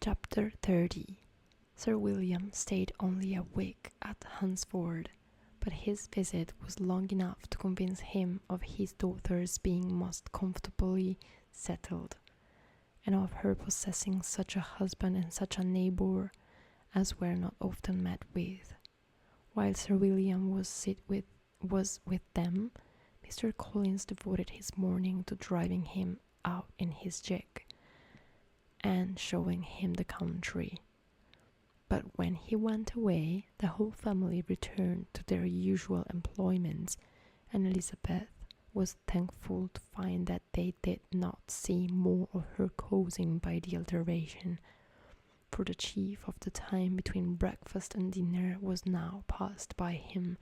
Chapter 30. Sir William stayed only a week at Hunsford, but his visit was long enough to convince him of his daughter's being most comfortably settled, and of her possessing such a husband and such a neighbour as were not often met with. While Sir William was with them, Mr. Collins devoted his morning to driving him out in his gig and showing him the country. But when he went away, the whole family returned to their usual employments, and Elizabeth was thankful to find that they did not see more of her cousin by the alteration, for the chief of the time between breakfast and dinner was now passed by him,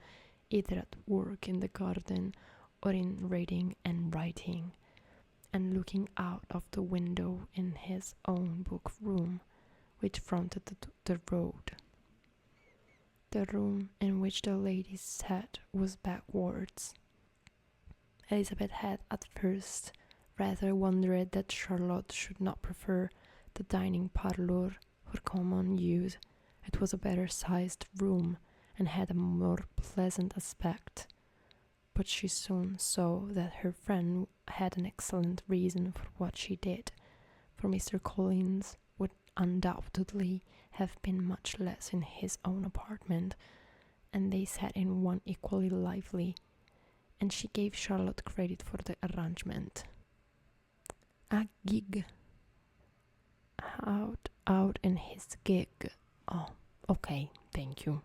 either at work in the garden or in reading and writing, and looking out of the window in his own book-room, which fronted the road. The room in which the ladies sat was backwards. Elizabeth had at first rather wondered that Charlotte should not prefer the dining parlour for common use. It was a better-sized room and had a more pleasant aspect. But she soon saw that her friend had an excellent reason for what she did, for Mr. Collins would undoubtedly have been much less in his own apartment, and they sat in one equally lively, and she gave Charlotte credit for the arrangement. A gig. Out in his gig. Oh, okay, thank you.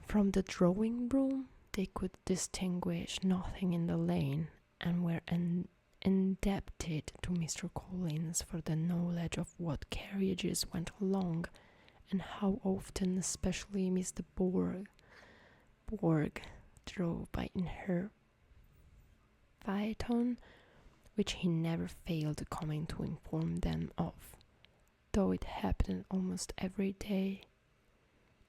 From the drawing room, they could distinguish nothing in the lane, and were indebted to Mr. Collins for the knowledge of what carriages went along, and how often especially Mr. Borg drove by in her phaeton, which he never failed coming to inform them of, though it happened almost every day.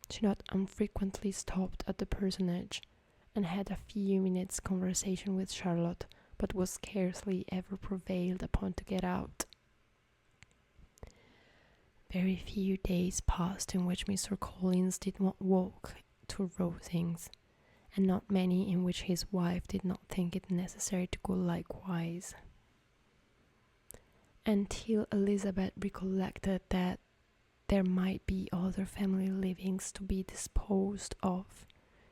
She not unfrequently stopped at the parsonage, and had a few minutes' conversation with Charlotte, but was scarcely ever prevailed upon to get out. Very few days passed in which Mr. Collins did not walk to Rosings, and not many in which his wife did not think it necessary to go likewise. Until Elizabeth recollected that there might be other family livings to be disposed of,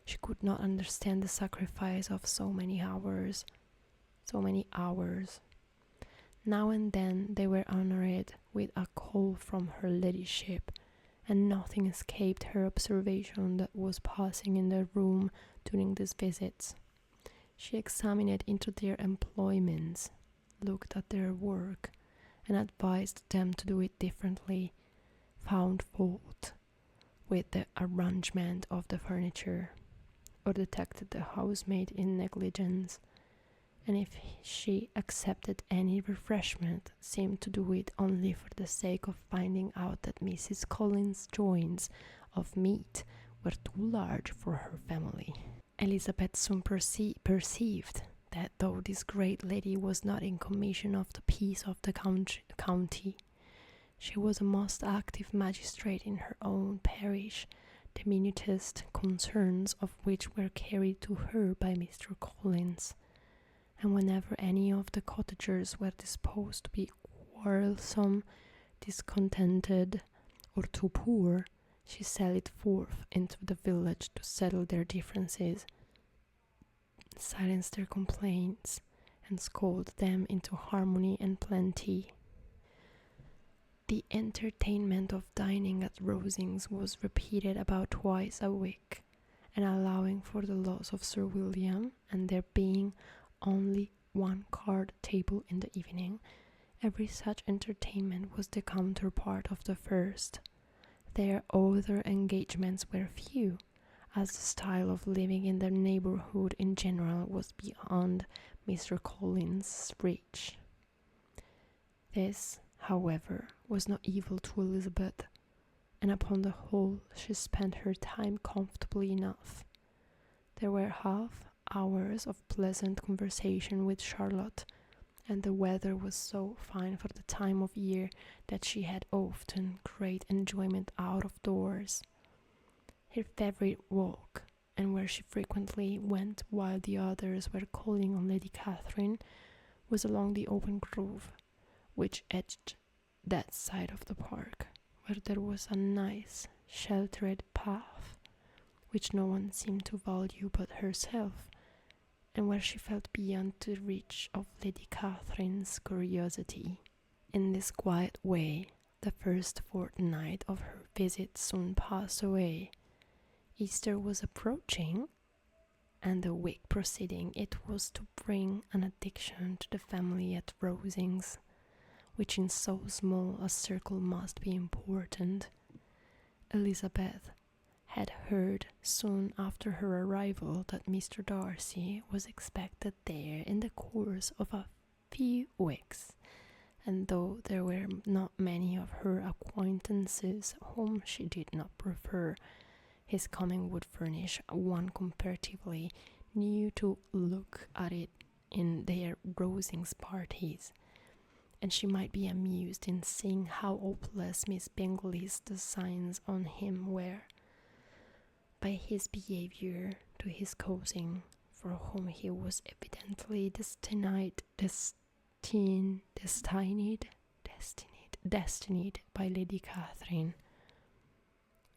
she could not understand the sacrifice of so many hours. Now and then they were honoured with a call from her ladyship, and nothing escaped her observation that was passing in the room during these visits. She examined into their employments, looked at their work, and advised them to do it differently, found fault with the arrangement of the furniture, or detected the housemaid in negligence, and if she accepted any refreshment, seemed to do it only for the sake of finding out that Mrs. Collins' joints of meat were too large for her family. Elizabeth soon perceived that though this great lady was not in commission of the peace of the county, she was a most active magistrate in her own parish, the minutest concerns of which were carried to her by Mr. Collins, and whenever any of the cottagers were disposed to be quarrelsome, discontented, or too poor, she sallied forth into the village to settle their differences, silence their complaints, and scold them into harmony and plenty. The entertainment of dining at Rosings was repeated about twice a week, and allowing for the loss of Sir William, and there being only one card table in the evening, every such entertainment was the counterpart of the first. Their other engagements were few, as the style of living in the neighbourhood in general was beyond Mr. Collins' reach. This, however, was no evil to Elizabeth, and upon the whole she spent her time comfortably enough. There were half hours of pleasant conversation with Charlotte, and the weather was so fine for the time of year that she had often great enjoyment out of doors. Her favorite walk, and where she frequently went while the others were calling on Lady Catherine, was along the open grove, which edged that side of the park, where there was a nice, sheltered path, which no one seemed to value but herself, and where she felt beyond the reach of Lady Catherine's curiosity. In this quiet way, the first fortnight of her visit soon passed away. Easter was approaching, and the week preceding it was to bring an addition to the family at Rosings, which in so small a circle must be important. Elizabeth had heard soon after her arrival that Mr. Darcy was expected there in the course of a few weeks, and though there were not many of her acquaintances whom she did not prefer, his coming would furnish one comparatively new to look at it in their Rosings parties, and she might be amused in seeing how hopeless Miss Bingley's designs on him were. By his behaviour to his cousin, for whom he was evidently destined by Lady Catherine,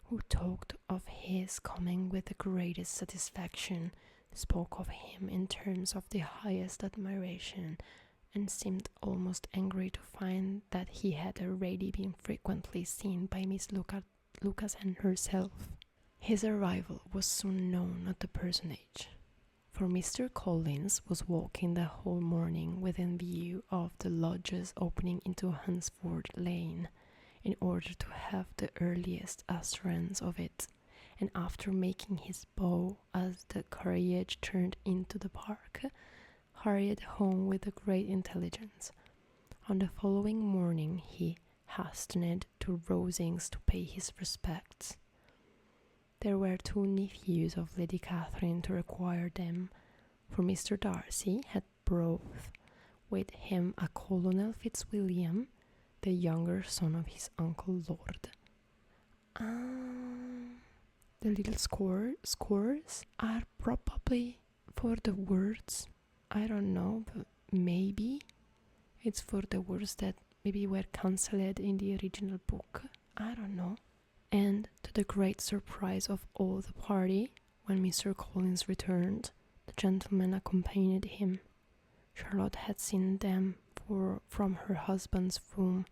who talked of his coming with the greatest satisfaction, spoke of him in terms of the highest admiration, and seemed almost angry to find that he had already been frequently seen by Miss Lucas and herself. His arrival was soon known at the parsonage, for Mr. Collins was walking the whole morning within view of the lodges opening into Hunsford Lane, in order to have the earliest assurance of it, and after making his bow as the carriage turned into the park, hurried home with the great intelligence. On the following morning he hastened to Rosings to pay his respects. There were two nephews of Lady Catherine to require them, for Mr. Darcy had brought with him a Colonel Fitzwilliam, the younger son of his uncle Lord. The little scores are probably for the words. I don't know, but maybe it's for the words that maybe were cancelled in the original book. I don't know. And to the great surprise of all the party, when Mr. Collins returned, the gentlemen accompanied him. Charlotte had seen them from her husband's room,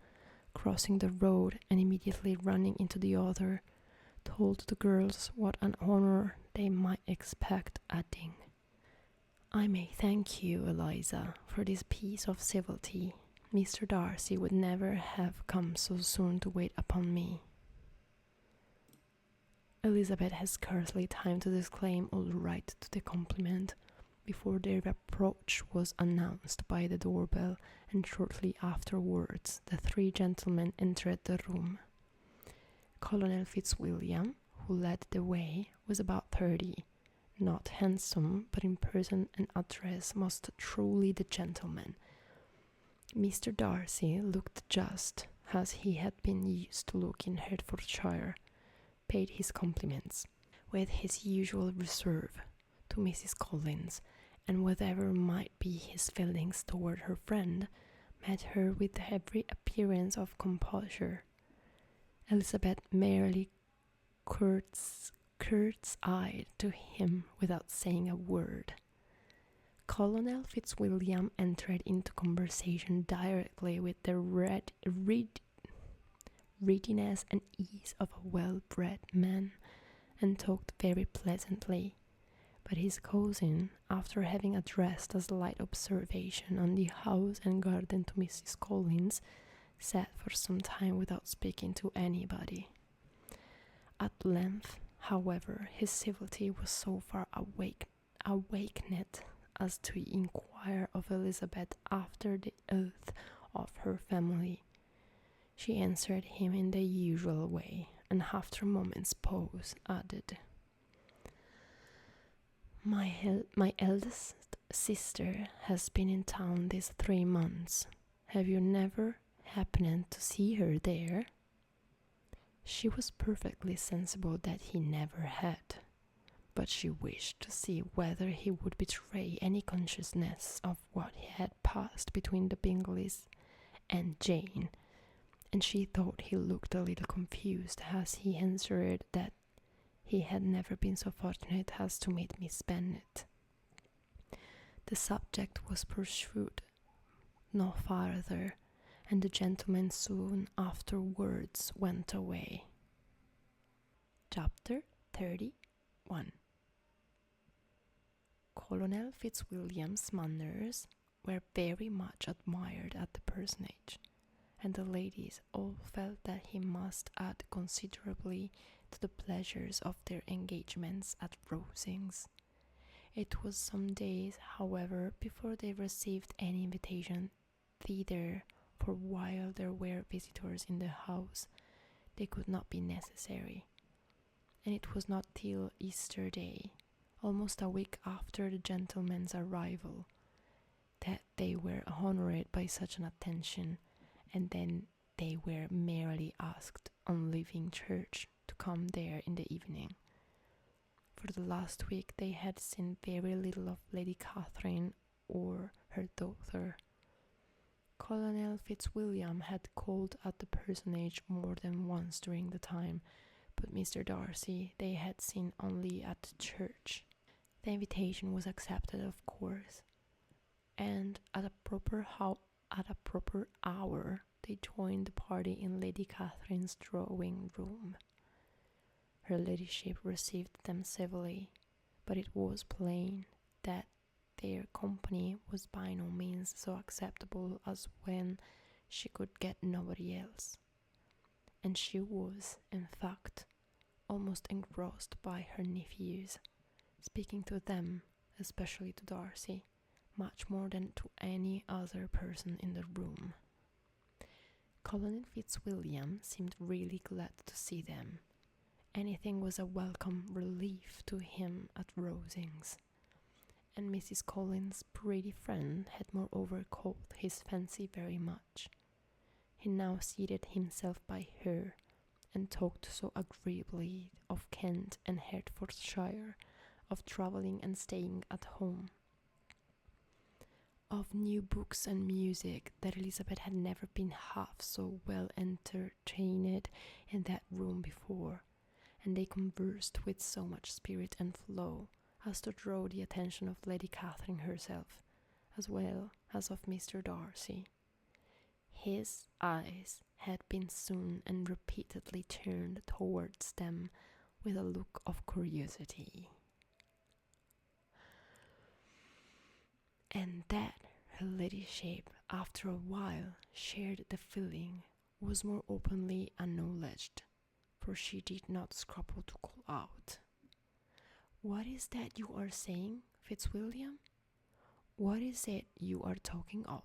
crossing the road and immediately running into the other, told the girls what an honour they might expect, adding, "I may thank you, Eliza, for this piece of civility. Mr. Darcy would never have come so soon to wait upon me." Elizabeth had scarcely time to disclaim all right to the compliment before their approach was announced by the doorbell, and shortly afterwards the three gentlemen entered the room. Colonel Fitzwilliam, who led the way, was about 30, not handsome, but in person and address most truly the gentleman. Mr. Darcy looked just as he had been used to look in Hertfordshire, paid his compliments, with his usual reserve, to Mrs. Collins, and whatever might be his feelings toward her friend, met her with every appearance of composure. Elizabeth merely curtsied to him without saying a word. Colonel Fitzwilliam entered into conversation directly with the readiness and ease of a well-bred man, and talked very pleasantly, but his cousin, after having addressed a slight observation on the house and garden to Mrs. Collins, sat for some time without speaking to anybody. At length, however, his civility was so far awakened as to inquire of Elizabeth after the health of her family. She answered him in the usual way, and after a moment's pause added, My eldest sister has been in town these 3 months. Have you never happened to see her there? She was perfectly sensible that he never had, but she wished to see whether he would betray any consciousness of what had passed between the Bingleys and Jane, and she thought he looked a little confused as he answered that he had never been so fortunate as to meet Miss Bennet. The subject was pursued no farther, and the gentleman soon afterwards went away. Chapter 31. Colonel Fitzwilliam's manners were very much admired at the personage, and the ladies all felt that he must add considerably to the pleasures of their engagements at Rosings. It was some days, however, before they received any invitation thither, for while there were visitors in the house, they could not be necessary, and it was not till Easter Day, almost a week after the gentleman's arrival, that they were honoured by such an attention, and then they were merely asked on leaving church to come there in the evening. For the last week they had seen very little of Lady Catherine or her daughter. Colonel Fitzwilliam had called at the personage more than once during the time, but Mr. Darcy they had seen only at church. The invitation was accepted, of course, and at a proper hour they joined the party in Lady Catherine's drawing room. Her ladyship received them civilly, but it was plain that their company was by no means so acceptable as when she could get nobody else, and she was, in fact, almost engrossed by her nephews, speaking to them, especially to Darcy, much more than to any other person in the room. Colonel Fitzwilliam seemed really glad to see them. Anything was a welcome relief to him at Rosings, and Mrs. Collins's pretty friend had moreover caught his fancy very much. He now seated himself by her, and talked so agreeably of Kent and Hertfordshire, of travelling and staying at home, of new books and music, that Elizabeth had never been half so well entertained in that room before, and they conversed with so much spirit and flow as to draw the attention of Lady Catherine herself, as well as of Mr. Darcy. His eyes had been soon and repeatedly turned towards them with a look of curiosity, and that her ladyship after a while shared the feeling was more openly acknowledged, for she did not scruple to call out, "What is that you are saying, Fitzwilliam? What is it you are talking of?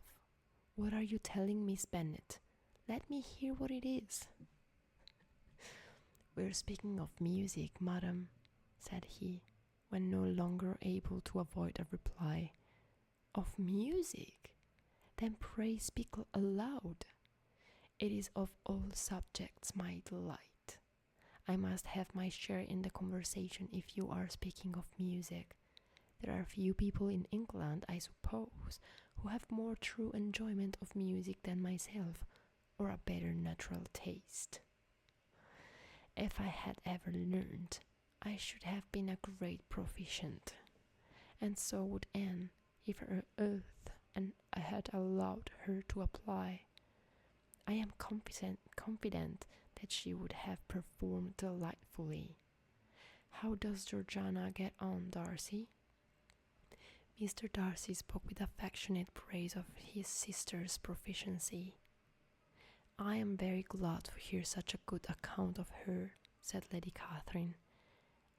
What are you telling Miss Bennet? Let me hear what it is." "We are speaking of music, madam," said he, when no longer able to avoid a reply. "Of music? Then pray speak aloud. It is of all subjects my delight. I must have my share in the conversation if you are speaking of music. There are few people in England, I suppose, who have more true enjoyment of music than myself, or a better natural taste. If I had ever learned, I should have been a great proficient, and so would Anne, if her oath and I had allowed her to apply. I am confident that she would have performed delightfully. How does Georgiana get on, Darcy?" Mr. Darcy spoke with affectionate praise of his sister's proficiency. "I am very glad to hear such a good account of her," said Lady Catherine,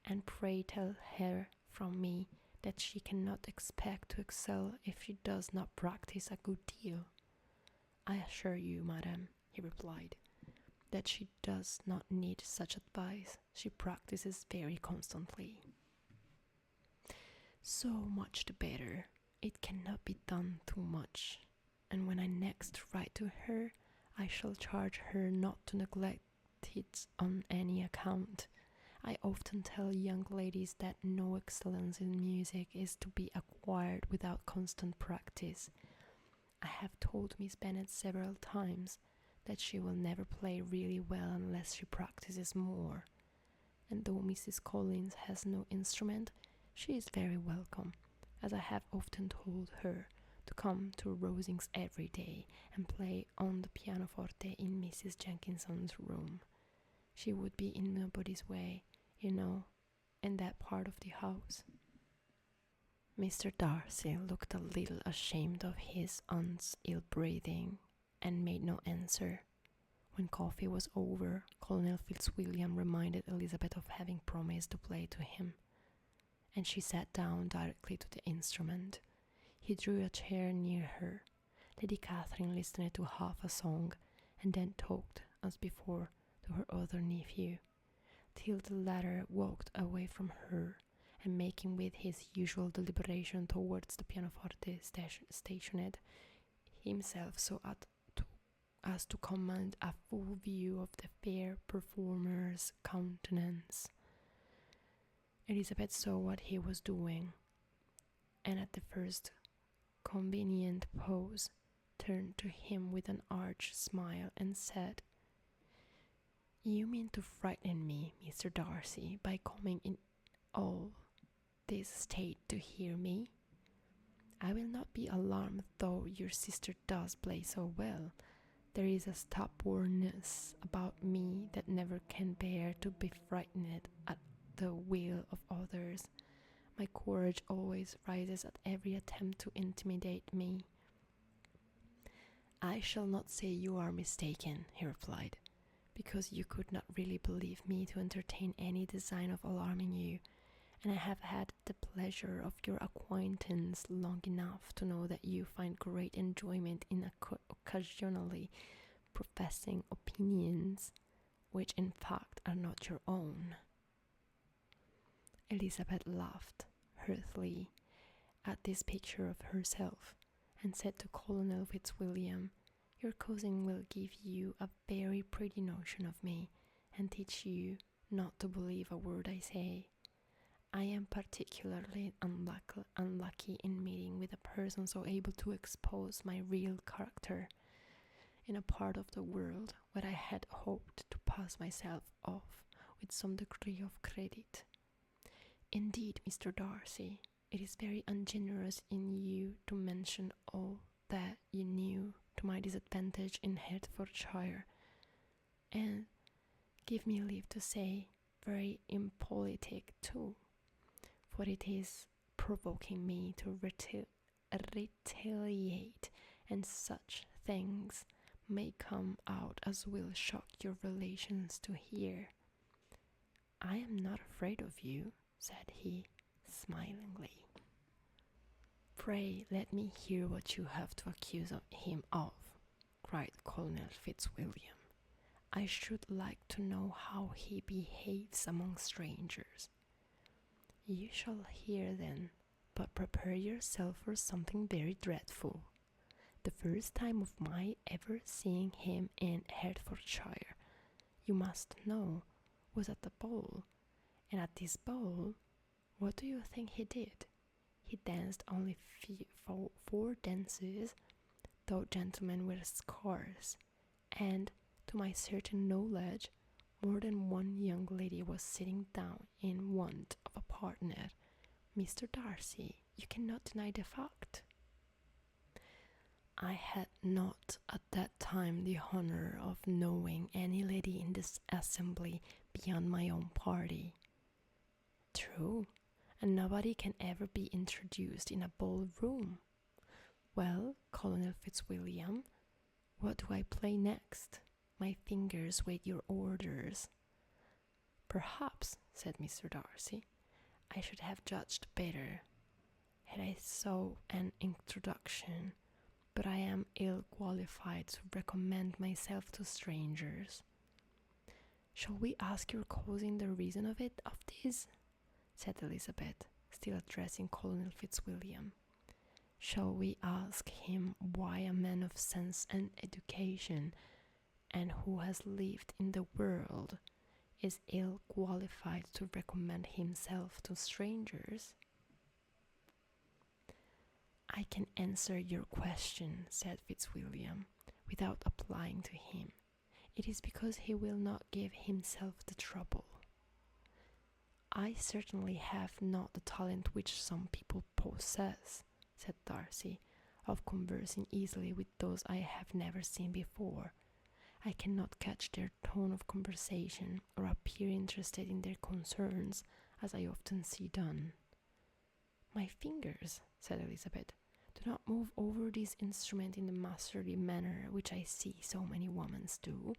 "and pray tell her from me that she cannot expect to excel if she does not practice a good deal." "I assure you, madam," he replied, "that she does not need such advice. She practices very constantly." So much the better. It cannot be done too much. And when I next write to her, I shall charge her not to neglect it on any account. I often tell young ladies that no excellence in music is to be acquired without constant practice. I have told Miss Bennet several times that she will never play really well unless she practices more. And though Mrs. Collins has no instrument, she is very welcome, as I have often told her to come to Rosings every day and play on the pianoforte in Mrs. Jenkinson's room. She would be in nobody's way, in that part of the house. Mr. Darcy looked a little ashamed of his aunt's ill-breeding and made no answer. When coffee was over, Colonel Fitzwilliam reminded Elizabeth of having promised to play to him, and she sat down directly to the instrument. He drew a chair near her. Lady Catherine listened to half a song, and then talked, as before, to her other nephew, till the latter walked away from her, and making with his usual deliberation towards the pianoforte stationed himself so as to command a full view of the fair performer's countenance. Elizabeth saw what he was doing, and at the first convenient pause turned to him with an arch smile and said, "You mean to frighten me, Mr. Darcy, by coming in all this state to hear me? I will not be alarmed, though your sister does play so well. There is a stubbornness about me that never can bear to be frightened at the will of others. My courage always rises at every attempt to intimidate me." "I shall not say you are mistaken," he replied, "because you could not really believe me to entertain any design of alarming you, and I have had the pleasure of your acquaintance long enough to know that you find great enjoyment in occasionally professing opinions which in fact are not your own." Elizabeth laughed heartily at this picture of herself, and said to Colonel Fitzwilliam, "Your cousin will give you a very pretty notion of me, and teach you not to believe a word I say. I am particularly unlucky in meeting with a person so able to expose my real character in a part of the world where I had hoped to pass myself off with some degree of credit. Indeed, Mr. Darcy, it is very ungenerous in you to mention all that you knew to my disadvantage in Hertfordshire, and, give me leave to say, very impolitic too, for it is provoking me to retaliate, and such things may come out as will shock your relations to hear." "I am not afraid of you," said he, smilingly. "Pray let me hear what you have to accuse him of," cried Colonel Fitzwilliam. "I should like to know how he behaves among strangers." "You shall hear then, but prepare yourself for something very dreadful. The first time of my ever seeing him in Hertfordshire, you must know, was at the ball, and at this ball, what do you think he did? He danced only 4 dances, though gentlemen were scarce, and, to my certain knowledge, more than one young lady was sitting down in want of a partner. Mr. Darcy, you cannot deny the fact." "I had not at that time the honour of knowing any lady in this assembly beyond my own party." "True, and nobody can ever be introduced in a ball-room. Well, Colonel Fitzwilliam, what do I play next? My fingers wait your orders." "Perhaps," said Mr. Darcy, "I should have judged better had I sought an introduction, but I am ill qualified to recommend myself to strangers." "Shall we ask your cousin the reason of this?" said Elizabeth, still addressing Colonel Fitzwilliam. Shall we ask him why a man of sense and education, and who has lived in the world, is ill qualified to recommend himself to strangers? I can answer your question, said Fitzwilliam, without applying to him. It is because he will not give himself the trouble. I certainly have not the talent which some people possess, said Darcy, of conversing easily with those I have never seen before. I cannot catch their tone of conversation or appear interested in their concerns, as I often see done. My fingers, said Elizabeth, do not move over this instrument in the masterly manner which I see so many women do.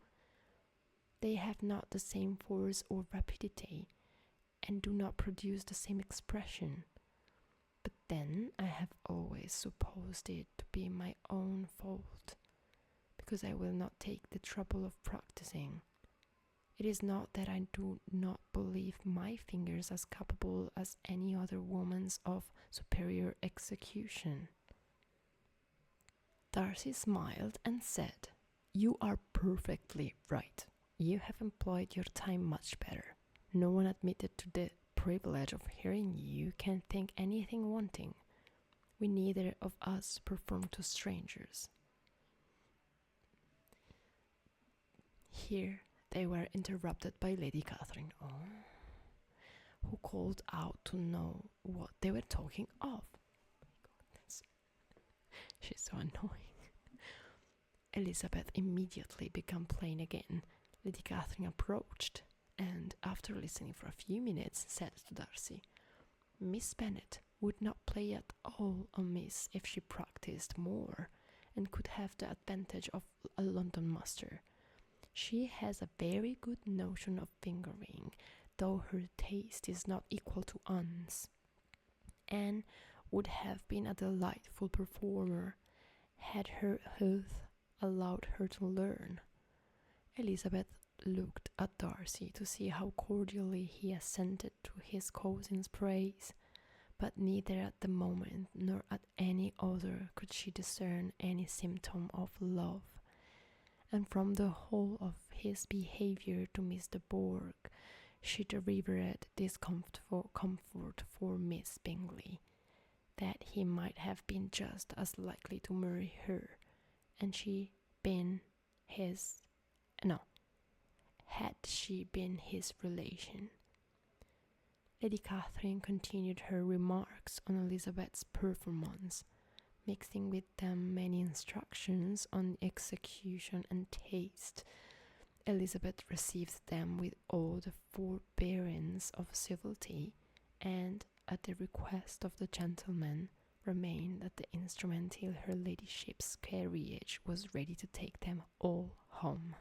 They have not the same force or rapidity, and do not produce the same expression. But then I have always supposed it to be my own fault, because I will not take the trouble of practicing. It is not that I do not believe my fingers as capable as any other woman's of superior execution. Darcy smiled and said, You are perfectly right. You have employed your time much better. No one admitted to the privilege of hearing you can think anything wanting. We neither of us perform to strangers. Here they were interrupted by Lady Catherine, who called out to know what they were talking of. She's so annoying. Elizabeth immediately became plain again. Lady Catherine approached, and after listening for a few minutes, said to Darcy, Miss Bennet would not play at all amiss if she practised more, and could have the advantage of a London master. She has a very good notion of fingering, though her taste is not equal to Anne's, and would have been a delightful performer had her health allowed her to learn. Elizabeth looked at Darcy to see how cordially he assented to his cousin's praise, but neither at the moment nor at any other could she discern any symptom of love, and from the whole of his behaviour to Miss de Bourgh she derived this comfort for Miss Bingley, that he might have been just as likely to marry her, and had she been his relation. Lady Catherine continued her remarks on Elizabeth's performance, mixing with them many instructions on execution and taste. Elizabeth received them with all the forbearance of civility, and, at the request of the gentleman, remained at the instrument till her ladyship's carriage was ready to take them all home.